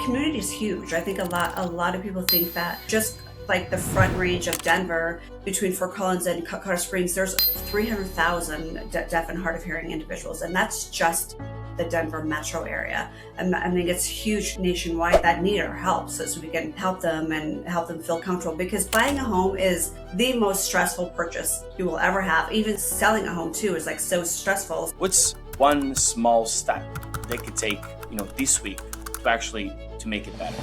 community is huge. I think a lot of people think that just like the front range of Denver between Fort Collins and Colorado Springs, there's 300,000 deaf and hard of hearing individuals, and that's just the Denver metro area. And I think it's huge nationwide that need our help, so we can help them and help them feel comfortable, because buying a home is the most stressful purchase you will ever have. Even selling a home too is like so stressful. What's one small step they could take, this week to make it better?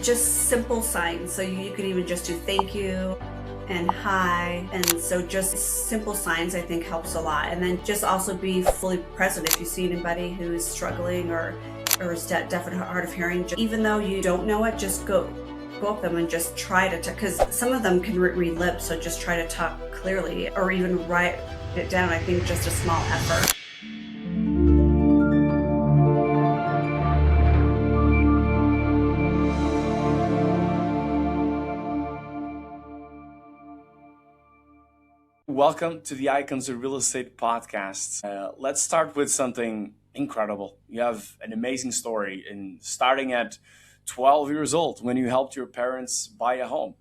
Just simple signs. So you could even just do thank you and hi. And so just simple signs I think helps a lot. And then just also be fully present if you see anybody who's struggling or is deaf and hard of hearing. Even though you don't know it, just go up them and just try to, because some of them can read lips, so just try to talk clearly or even write it down. I think just a small effort. Welcome to the Icons of Real Estate podcast. Let's start with something incredible. You have an amazing story in starting at 12 years old when you helped your parents buy a home.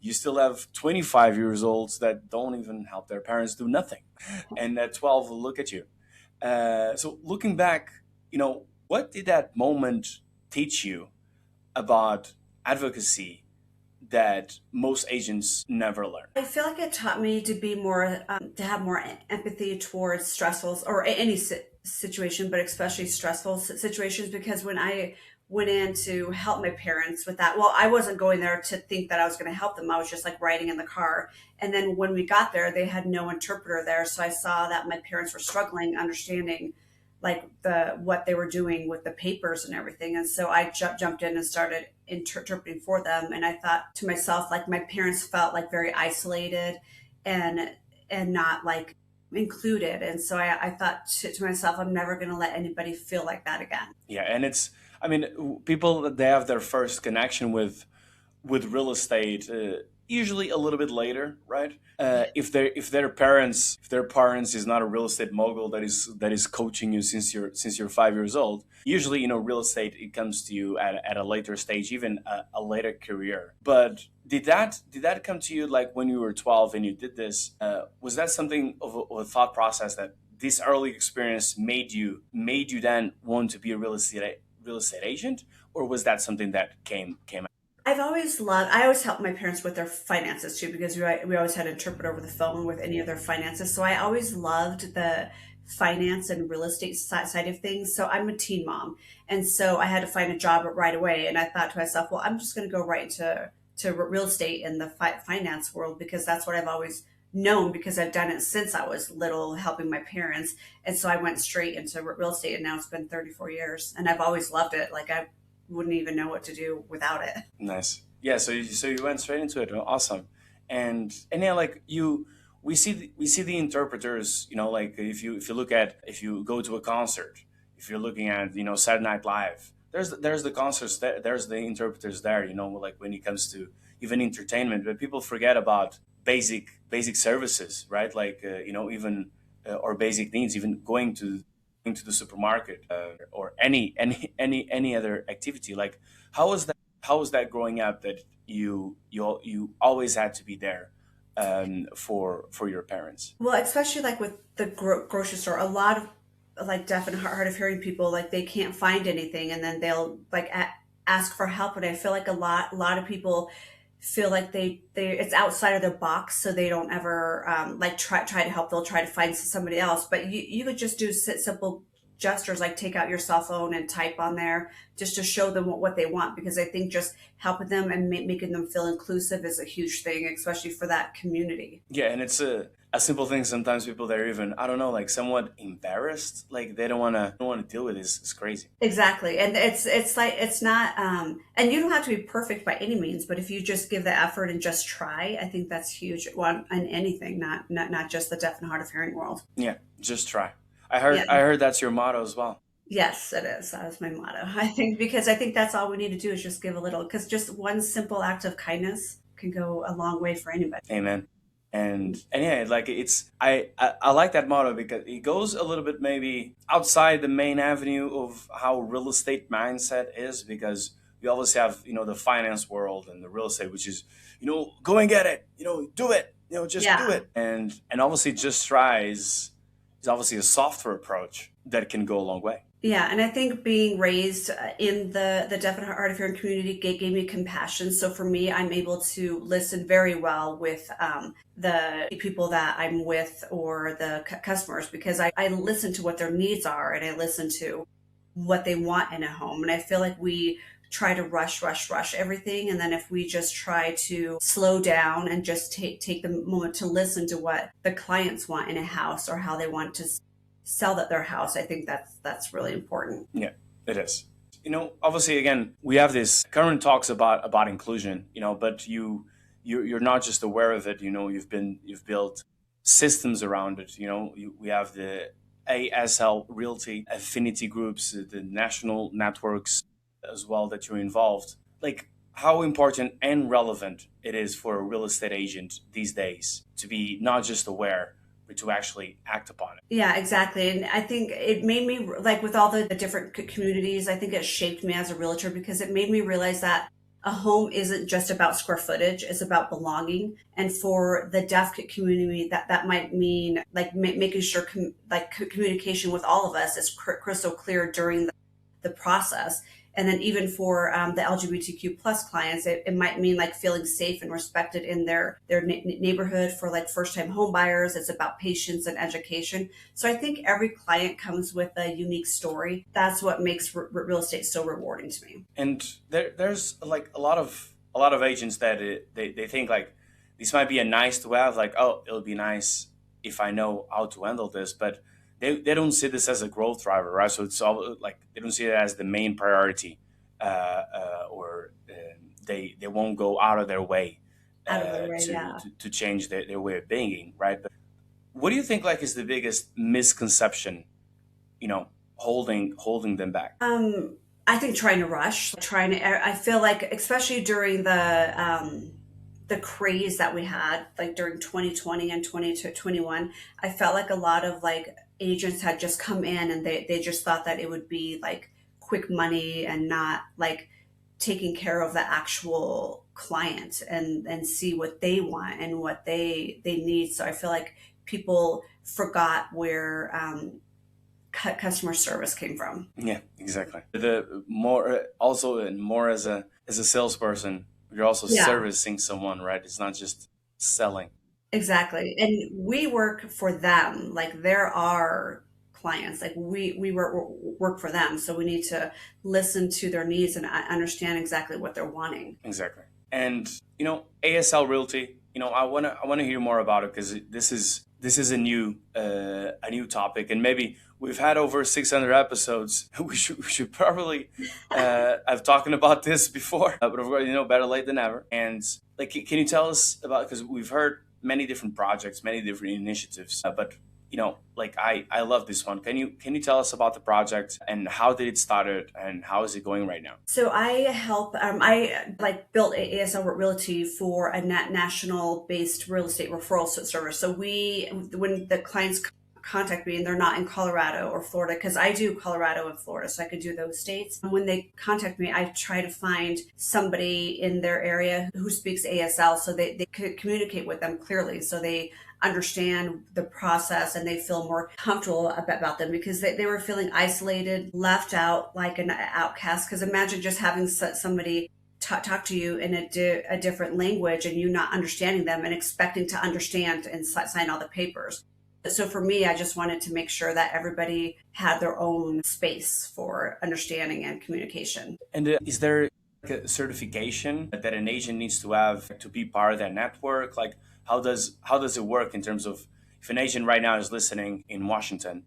You still have 25 years olds that don't even help their parents do nothing. And at 12, look at you. So looking back, what did that moment teach you about advocacy that most agents never learn? I feel like it taught me to be more, to have more empathy towards stressful or any situation, but especially stressful situations. Because when I went in to help my parents with that, well, I wasn't going there to think that I was going to help them. I was just like riding in the car. And then when we got there, they had no interpreter there. So I saw that my parents were struggling understanding like what they were doing with the papers and everything. And so I jumped in and started interpreting for them. And I thought to myself, like, my parents felt like very isolated and not like included. And so I thought to myself, I'm never going to let anybody feel like that again. Yeah, and people, they have their first connection with real estate usually a little bit later, right? If their parents is not a real estate mogul that is coaching you since you're 5 years old, usually real estate, it comes to you at a later stage, even a later career. But did that come to you like when you were 12 and you did this? Was that something of a thought process that this early experience made you then want to be a real estate agent, or was that something that came? I always helped my parents with their finances too, because we always had an interpreter over the phone with any of their finances. So I always loved the finance and real estate side of things. So I'm a teen mom. And so I had to find a job right away. And I thought to myself, well, I'm just going to go right into real estate in the finance world, because that's what I've always known, because I've done it since I was little, helping my parents. And so I went straight into real estate, and now it's been 34 years and I've always loved it. Like, I wouldn't even know what to do without it. Nice. Yeah. So you went straight into it. Awesome. And yeah, like we see the interpreters. Like if you go to a concert, if you're looking at Saturday Night Live, there's the concerts there, there's the interpreters there. Like when it comes to even entertainment, but people forget about basic services, right? Like even or basic needs, even going to the supermarket or any other activity. Like how was that growing up, that you always had to be there for your parents? Well, especially like with the grocery store, a lot of like deaf and hard of hearing people, like they can't find anything, and then they'll like ask for help. And I feel like a lot of people feel like they it's outside of their box, so they don't ever like try to help. They'll try to find somebody else, but you could just do simple gestures, like take out your cell phone and type on there just to show them what they want, because I think just helping them and making them feel inclusive is a huge thing, especially for that community. Yeah, and it's a simple thing. Sometimes people, they're even, I don't know, like somewhat embarrassed, like they don't want to deal with this. It's crazy. Exactly. And it's like, it's not and you don't have to be perfect by any means, but if you just give the effort and just try, I think that's huge on anything, not just the deaf and hard of hearing world. Yeah, just try. I heard that's your motto as well. Yes, it is. That is my motto. I think, because I think that's all we need to do is just give a little, because just one simple act of kindness can go a long way for anybody. Amen. And yeah, like I like that motto because it goes a little bit maybe outside the main avenue of how real estate mindset is, because we always have, the finance world and the real estate, which is, go and get it, do it, just do Yeah. it. And obviously just try is obviously a softer approach that can go a long way. Yeah, and I think being raised in the deaf and hard of hearing community gave me compassion. So for me, I'm able to listen very well with the people that I'm with or the customers, because I listen to what their needs are and I listen to what they want in a home. And I feel like we try to rush everything. And then if we just try to slow down and just take the moment to listen to what the clients want in a house or how they want to sell their house, I think that's really important. Yeah, it is. Obviously, again, we have this current talks about inclusion, but you're not just aware of it. You've built systems around it. We have the ASL Realty affinity groups, the national networks as well that you're involved. Like, how important and relevant it is for a real estate agent these days to be not just aware, but to actually act upon it. Yeah, exactly. And I think it made me, like, with all the different communities, I think it shaped me as a realtor because it made me realize that a home isn't just about square footage, it's about belonging. And for the deaf community, that might mean like making sure communication with all of us is crystal clear during the process. And then even for the LGBTQ plus clients, it might mean like feeling safe and respected in their neighborhood. For like first time home buyers, it's about patience and education. So I think every client comes with a unique story. That's what makes real estate so rewarding to me. And there's like a lot of agents that they think like this might be a nice to have, like, oh, it'll be nice if I know how to handle this, but they don't see this as a growth driver, right? So it's all like they don't see it as the main priority, or they won't go out of their way Out of the way, to, yeah. to change their way of being, right? But what do you think like is the biggest misconception, holding them back? I think trying to rush, I feel like, especially during the craze that we had, like during 2020 and 2021, I felt like a lot of like agents had just come in and they just thought that it would be like quick money and not like taking care of the actual client and see what they want and what they need. So I feel like people forgot where customer service came from. Yeah, exactly. The more also and more as a salesperson, you're also Yeah. servicing someone, right? It's not just selling. Exactly. And we work for them. Like there are clients, like we work for them. So we need to listen to their needs and understand exactly what they're wanting. Exactly. And ASL Realty. I wanna hear more about it because this is a new topic, and maybe we've had over 600 episodes. We should probably have talking about this before, but of course, better late than never. And like, can you tell us about, because we've heard many different projects, many different initiatives, but like I love this one. Can you tell us about the project and how did it started and how is it going right now? So I like built ASL Realty for a national based real estate referral service. So when the clients contact me and they're not in Colorado or Florida, because I do Colorado and Florida, so I could do those states. When they contact me, I try to find somebody in their area who speaks ASL so they could communicate with them clearly so they understand the process and they feel more comfortable about them, because they were feeling isolated, left out, like an outcast. Because imagine just having somebody talk to you in a different language and you not understanding them and expecting to understand and sign all the papers. So for me, I just wanted to make sure that everybody had their own space for understanding and communication. And is there like a certification that an agent needs to have to be part of that network? Like, how does it work in terms of if an agent right now is listening in Washington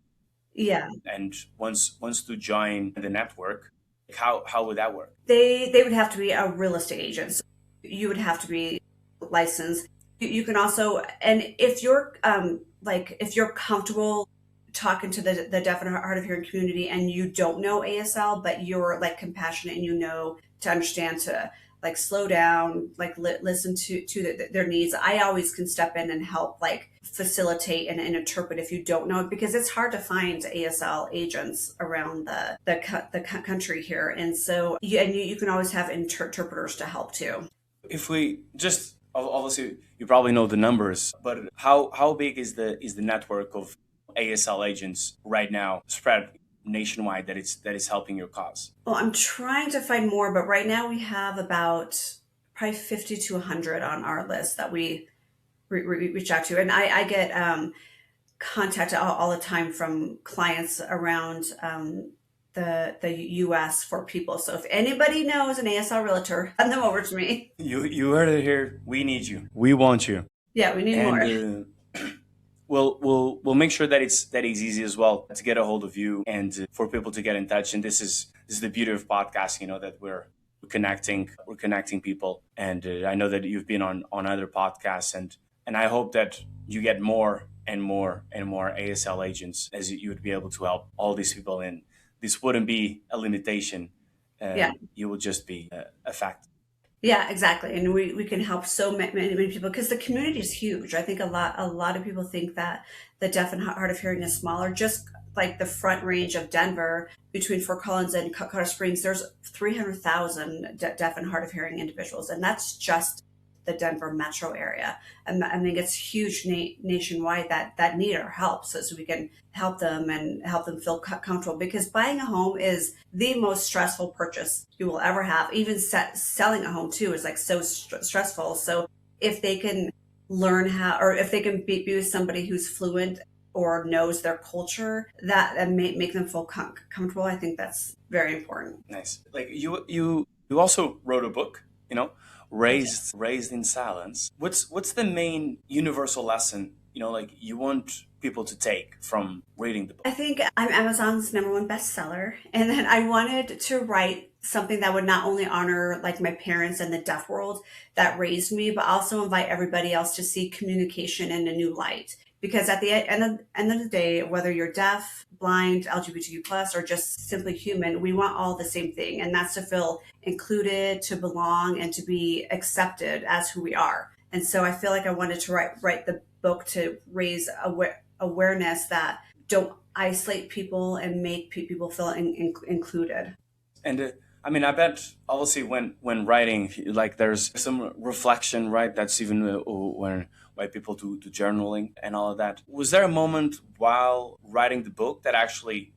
Yeah, and wants to join the network, like, how would that work? they would have to be a real estate agent. So you would have to be licensed. You can also, and if you're if you're comfortable talking to the deaf and hard of hearing community and you don't know ASL, but you're like compassionate and to understand to like slow down, like listen to their needs. I always can step in and help like facilitate and interpret if you don't know it, because it's hard to find ASL agents around the country here. And so you can always have interpreters to help too. If we just obviously you probably know the numbers, but how big is the network of ASL agents right now spread nationwide that is helping your cause? Well, I'm trying to find more, but right now we have about probably 50 to 100 on our list that we reach out to. And I get contact all the time from clients around the US for people. So if anybody knows an ASL realtor, send them over to me. You heard it here. We need you. We want you. Yeah, we need more. And we'll make sure that it's easy as well to get a hold of you and for people to get in touch. And this is the beauty of podcasting, that we're connecting people. And I know that you've been on other podcasts, and I hope that you get more and more and more ASL agents as you would be able to help all these people. And this wouldn't be a limitation. Yeah. You will just be a fact. Yeah, exactly. And we can help so many people because the community is huge. I think a lot of people think that the deaf and hard of hearing is smaller. Just like the Front Range of Denver, between Fort Collins and Colorado Springs, there's 300,000 deaf and hard of hearing individuals, and that's just the Denver metro area. And I think it's huge nationwide that need our help, so we can help them and help them feel comfortable, because buying a home is the most stressful purchase you will ever have. Even selling a home too is like so stressful. So if they can learn how, or if they can be with somebody who's fluent or knows their culture, that make them feel comfortable, I think that's very important. Nice. Like you also wrote a book, raised in silence. What's the main universal lesson, like you want people to take from reading the book? I think I'm Amazon's #1 bestseller, and then I wanted to write something that would not only honor like my parents and the deaf world that raised me, but also invite everybody else to see communication in a new light. Because at the end of the day, whether you're deaf, blind, LGBTQ plus, or just simply human, we want all the same thing, and that's to feel included, to belong, and to be accepted as who we are. And so I feel like I wanted to write the book to raise awareness that don't isolate people and make people feel included. And I mean, I bet obviously when writing, like there's some reflection, right? That's even when why people do journaling and all of that. Was there a moment while writing the book that actually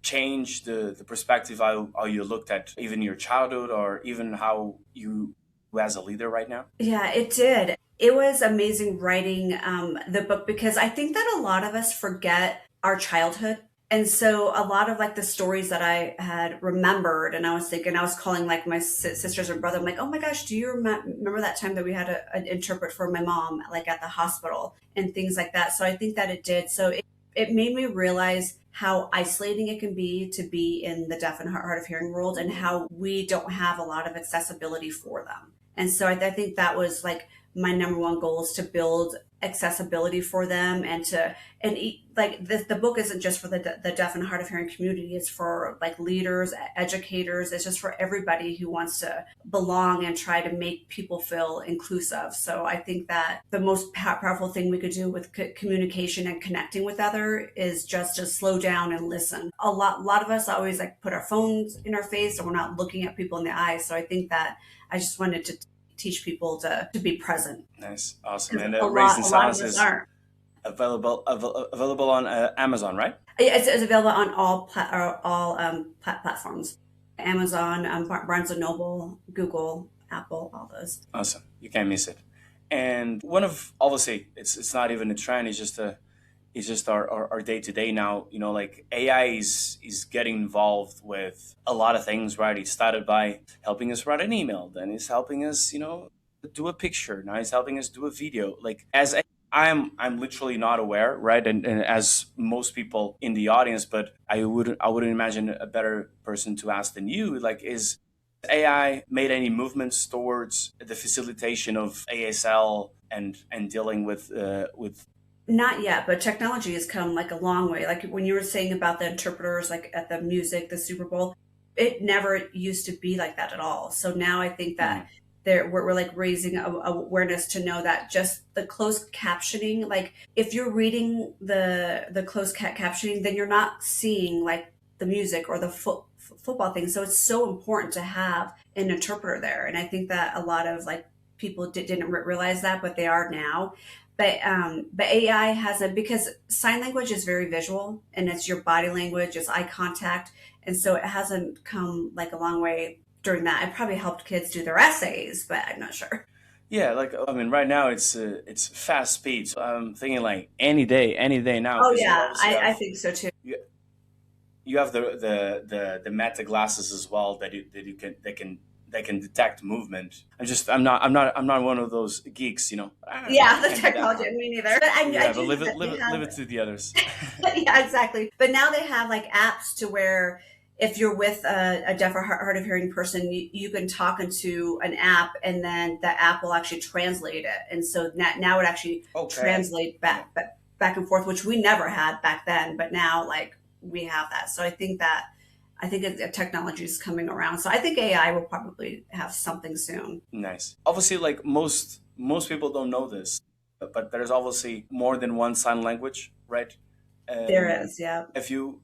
changed the perspective how you looked at even your childhood, or even how you as a leader right now? Yeah, it did. It was amazing writing the book, because I think that a lot of us forget our childhood. And so a lot of like the stories that I had remembered, and I was thinking, I was calling like my sisters and brother. I'm like, oh my gosh, do you remember that time that we had an interpret for my mom, like at the hospital and things like that? So I think that it did. So it made me realize how isolating it can be to be in the deaf and hard of hearing world, and how we don't have a lot of accessibility for them. And so I think that was like my #1 goal, is to build accessibility for them, like the book isn't just for the deaf and hard of hearing community. It's for like leaders, educators. It's just for everybody who wants to belong and try to make people feel inclusive. So I think that the most powerful thing we could do with communication and connecting with other is just to slow down and listen. A lot of us always like put our phones in our face, and we're not looking at people in the eyes. So I think that I just wanted to teach people to be present. Nice, awesome. And A Raised in lot of Silence us is aren't. available on Amazon, right? It's available on all platforms: Amazon, Barnes and Noble, Google, Apple, all those. Awesome. You can't miss it. And one of obviously it's not even a trend, it's just our day to day now. Like AI is getting involved with a lot of things, right? It started by helping us write an email, then it's helping us, do a picture. Now it's helping us do a video. Like as I'm literally not aware, right? And as most people in the audience, but I wouldn't imagine a better person to ask than you. Like, is AI made any movements towards the facilitation of ASL and dealing with? Not yet, but technology has come like a long way. Like when you were saying about the interpreters, like at the music, the Super Bowl, it never used to be like that at all. So now I think that Mhm. we're like raising awareness to know that just the closed captioning, like if you're reading the closed captioning, then you're not seeing like the music or the football thing. So it's so important to have an interpreter there. And I think that a lot of like people didn't realize that, but they are now. But AI has a, because sign language is very visual and it's your body language, it's eye contact, and so it hasn't come like a long way during that. It probably helped kids do their essays, but I'm not sure. Yeah, like I mean, right now it's fast speed. So I'm thinking like any day now, Oh because you yeah, obviously I have think so too. you, you have the meta glasses as well that you can that can detect movement. I'm not one of those geeks, you know. Yeah, I the can't do that technology, part. me neither. But I Yeah, but do know that they have. leave it to the others. Yeah, exactly. But now they have like apps to where if you're with a deaf or hard of hearing person, you can talk into an app, and then the app will actually translate it. And so now it actually Okay. translate Yeah. back and forth, which we never had back then. But now like we have that. So I think technology is coming around. So I think AI will probably have something soon. Nice. Obviously, like most people don't know this, but there's obviously more than one sign language, right? There Um, is, yeah. if you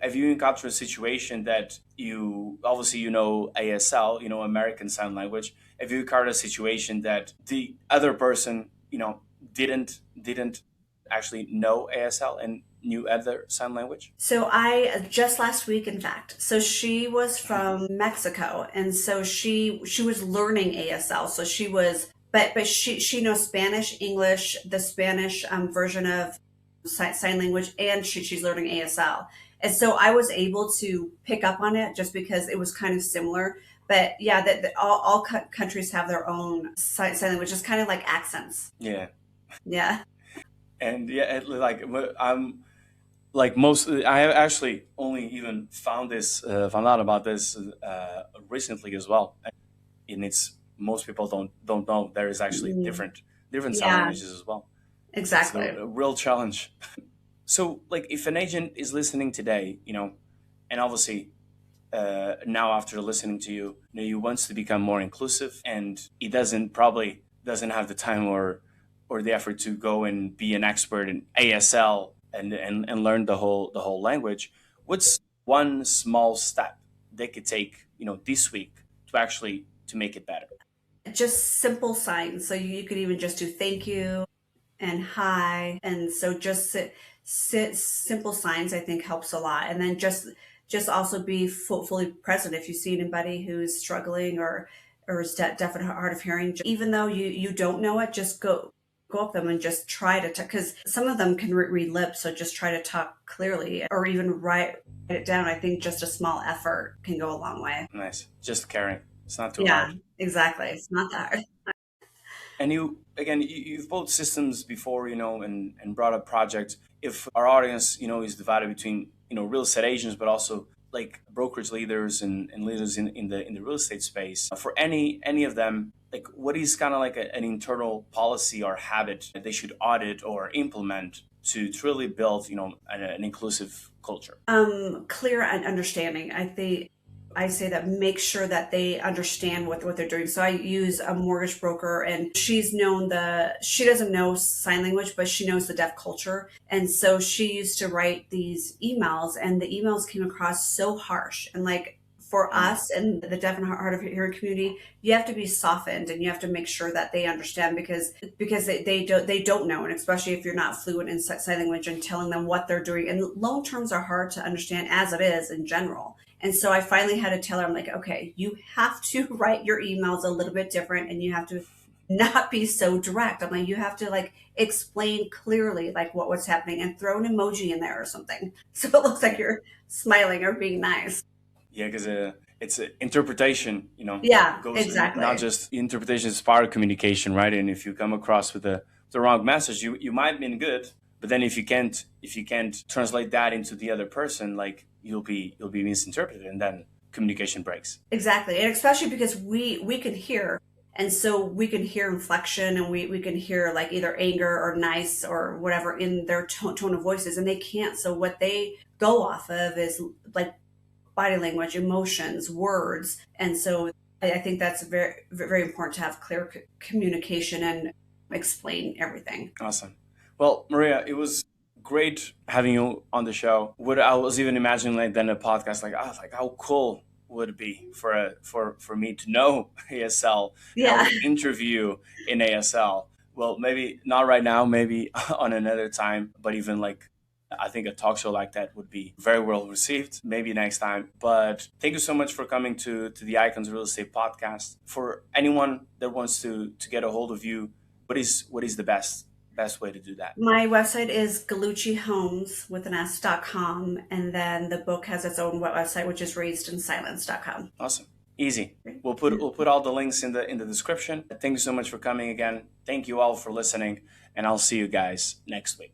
encounter a situation that you obviously you know ASL, you know American Sign Language. If you encounter a situation that the other person, you know, didn't actually know ASL and knew other sign language. So I just last week, in fact. So she was from Mexico, and so she was learning ASL. So she was, but she knows Spanish, English, the Spanish version of sign language, and she's learning ASL. And so I was able to pick up on it just because it was kind of similar. But yeah, that all countries have their own sign language. It's kind of like accents. Yeah, Yeah. and yeah, like I'm like most. I have actually only even found out about this recently as well, and it's most people don't know there is actually Mm, different sign yeah, languages as well. It's exactly. a real challenge. So, like, if an agent is listening today, you know, and obviously now after listening to you, you know, he wants to become more inclusive, and he doesn't have the time or the effort to go and be an expert in ASL and learn the whole language. What's one small step they could take, you know, this week to actually to make it better? Just simple signs. So you could even just do thank you and hi. And so just simple signs, I think helps a lot. And then just also be fully present. If you see anybody who's struggling or is deaf and hard of hearing, even though you don't know it, just go up to them and just try to, because some of them can read lips. So just try to talk clearly or even write it down. I think just a small effort can go a long way. Nice, just caring. It's not too Yeah, hard. exactly. It's not that hard. And you again, you've built systems before, you know, and brought up projects. If our audience, you know, is divided between, you know, real estate agents, but also like brokerage leaders and leaders in the real estate space, for any of them, like what is kind of like an internal policy or habit that they should audit or implement to really build, you know, an inclusive culture? Clear and understanding. I say that make sure that they understand what they're doing. So I use a mortgage broker, and she doesn't know sign language, but she knows the deaf culture. And so she used to write these emails, and the emails came across so harsh. And like for Mm, us and the deaf and hard of hearing community, you have to be softened and you have to make sure that they understand, because they don't know, and especially if you're not fluent in sign language and telling them what they're doing. And loan terms are hard to understand as it is in general. And so I finally had to tell her, I'm like, okay, you have to write your emails a little bit different, and you have to not be so direct. I'm like, you have to like explain clearly like what's happening and throw an emoji in there or something. So it looks like yeah, you're smiling or being nice. yeah, because it's interpretation, you know, Yeah, goes not exactly. just interpretation is part of communication, right? And if you come across with the wrong message, you might mean good, but then if you can't translate that into the other person, like you'll be misinterpreted, and then communication breaks. Exactly. And especially because we can hear, and so we can hear inflection, and we can hear like either anger or nice or whatever in their tone of voices, and they can't. So what they go off of is like body language, emotions, words. And so I think that's very, very important to have clear communication and explain everything. Awesome. Well, Maria, it was great having you on the show. What I was even imagining like then a podcast like how cool would it be for me to know ASL, how Yeah. to interview in ASL. Well, maybe not right now, maybe on another time, but even like I think a talk show like that would be very well received. Maybe next time. But thank you so much for coming to the Icons Real Estate podcast. For anyone that wants to get a hold of you, what is the best way to do that? My website is Gallucci Homes with an S.com. And then the book has its own website, which is raisedinsilence.com. Awesome. Easy. We'll put all the links in the description. Thank you so much for coming again. Thank you all for listening, and I'll see you guys next week.